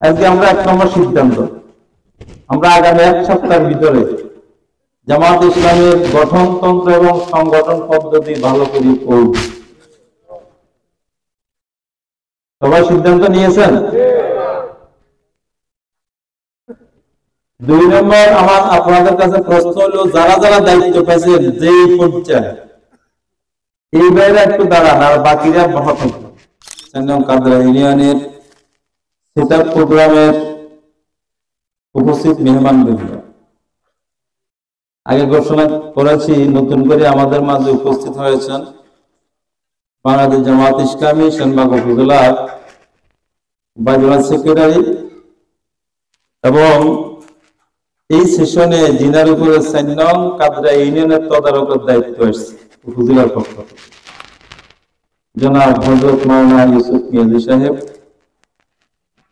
আজকে আমরা 1 নম্বর সিদ্ধান্ত, আমরা আগামী 1 সপ্তাহের ভিতরে জামাত ইসলামের গঠনতন্ত্র এবং সংগঠন পদ্ধতি ভালো করে পড়ব। সবাই সিদ্ধান্ত নিয়েছেন? 2 নম্বর, আমার আপনাদের কাছে প্রশ্ন হলো, যারা যারা দায়িত্ব পেয়েছেন যেই পর্যায়ে, এই বাইরে একটু দাঁড়ান, আর বাকিরা বসা থাকবে। কাদরা ইউনিয়নের সেটআপ প্রোগ্রামের উপস্থিত মেহমানবৃন্দ, আগে ঘোষণা করেছি, নতুন করে আমাদের মাঝে উপস্থিত হয়েছেন বাংলাদেশ জামাত ইসলামী সেনবাগ উপজেলার ভাইস সেক্রেটারি, এবং এই সেশনে জিনার উপরে 4 নং কাদরা ইউনিয়নের তদারকের দায়িত্ব এসেছে উপজেলার পক্ষ থেকে জনাব হযরত মাওলানা ইউসুফ মিয়াজি সাহেব।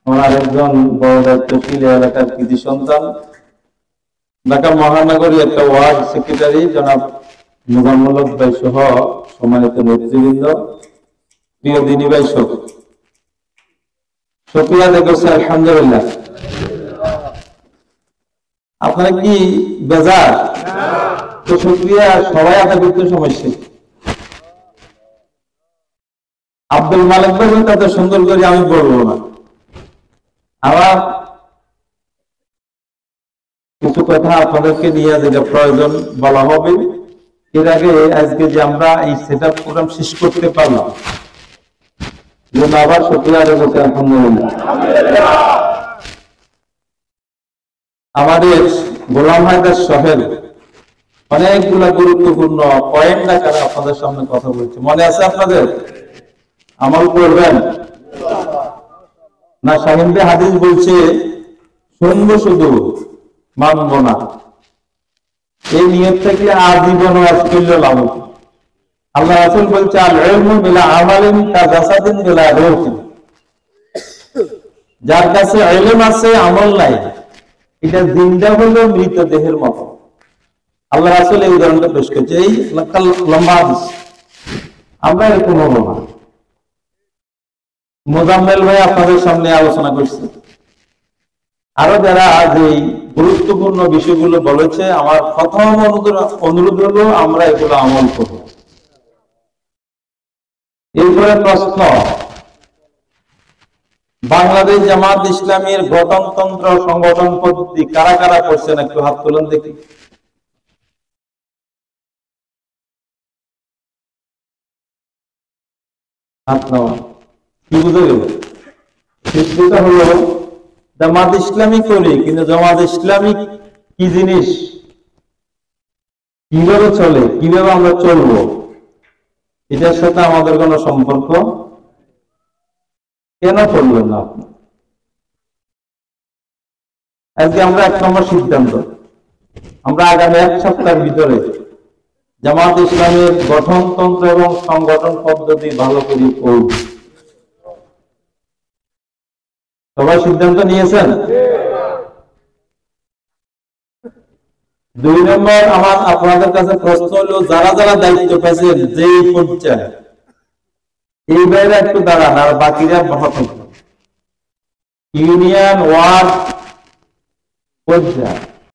ওনার একজন বড় দায়িত্বশীল এলাকার কৃতি সন্তান, ঢাকা মহানগরী একটা ওয়ার্ড সেক্রেটারি জনাব মুজাম্মেল হক ভাই সহ সম্মানিত নেতৃবৃন্দ, প্রিয় দিনী ভাই সহ শুকরিয়া দেখছি। আলহামদুলিল্লাহ। আপনারা কি বেজার? তো শুকরিয়া সবাই আদায় করতে সমস্যা। আব্দুল মালিক ভাই তাদের সুন্দর করে আমি বলবো না, আবার কিছু কথা আপনাদেরকে নিয়ে যেটা প্রয়োজন বলা হবে। এর আগে আজকে যে আমরা এই সেটআপ প্রোগ্রাম শেষ করতে পারলাম, জন্য আবার শুকরিয়া আদায় করতে আলহামদুলিল্লাহ। আমাদের গোলাম হায়দার সাহেব অনেকগুলা গুরুত্বপূর্ণ পয়েন্ট আকারে আপনাদের সামনে কথা বলছে, মনে আছে আপনাদের? আমল করবেন না? শাহিন ভাই হাদিস বলছে, শুনবো শুধু, মানব না। এই নিয়ত থেকে আজীবন ওয়াজ করলে লাভ। আল্লাহ রাসূল বলছে, আল ইলমু বিলা আমালিন কাজাসাদিন বিলা রূহিন। যার কাছে ইলম আছে আমল নাই, এটা জিন্দা হলো মৃতদেহের মতো। আল্লাহ রাসূল এই উদাহরণটা পেশ করেছে। এই লম্বা হাদিস, আমরা এরকম হবো না। মোজাম্মেল ভাই আপনাদের সামনে আলোচনা করছে, আরো যারা আজ এই গুরুত্বপূর্ণ বিষয়গুলো বলেছে, আমার প্রথম অনুরোধ হলো আমরা এগুলো আমল করব। এরপরে প্রশ্ন, বাংলাদেশ জামাত ইসলামের গঠনতন্ত্র সংগঠন পদ্ধতি কারা কারা করছেন একটু হাত তুলেন দেখি। হাত নাও। কি বুঝে গেল? সেটা হলো জামাত ইসলামী করি, কিন্তু জামাত ইসলামী কি জিনিস, কিভাবে চলে, কিভাবে আমরা চলবো, এটার সাথে আমাদের কোনো সম্পর্ক কেন করলেন না আপনি? আজকে আমরা 1 নম্বর সিদ্ধান্ত, আমরা আগামী 1 সপ্তাহের ভিতরে জামাত ইসলামের গঠনতন্ত্র এবং সংগঠন পদ্ধতি ভালো করে পড়ব। সবাই সিদ্ধান্ত নিয়েছেন? 2 নম্বর, আমার আপনাদের কাছে প্রশ্ন হলো, যারা যারা দায়িত্ব পেয়েছেন যেই পর্যায়ে, এই বাইরে একটু দাঁড়ান, আর বাকিরা বসা থাকবে। ইউনিয়ন ওয়ার্ড পর্যায়ে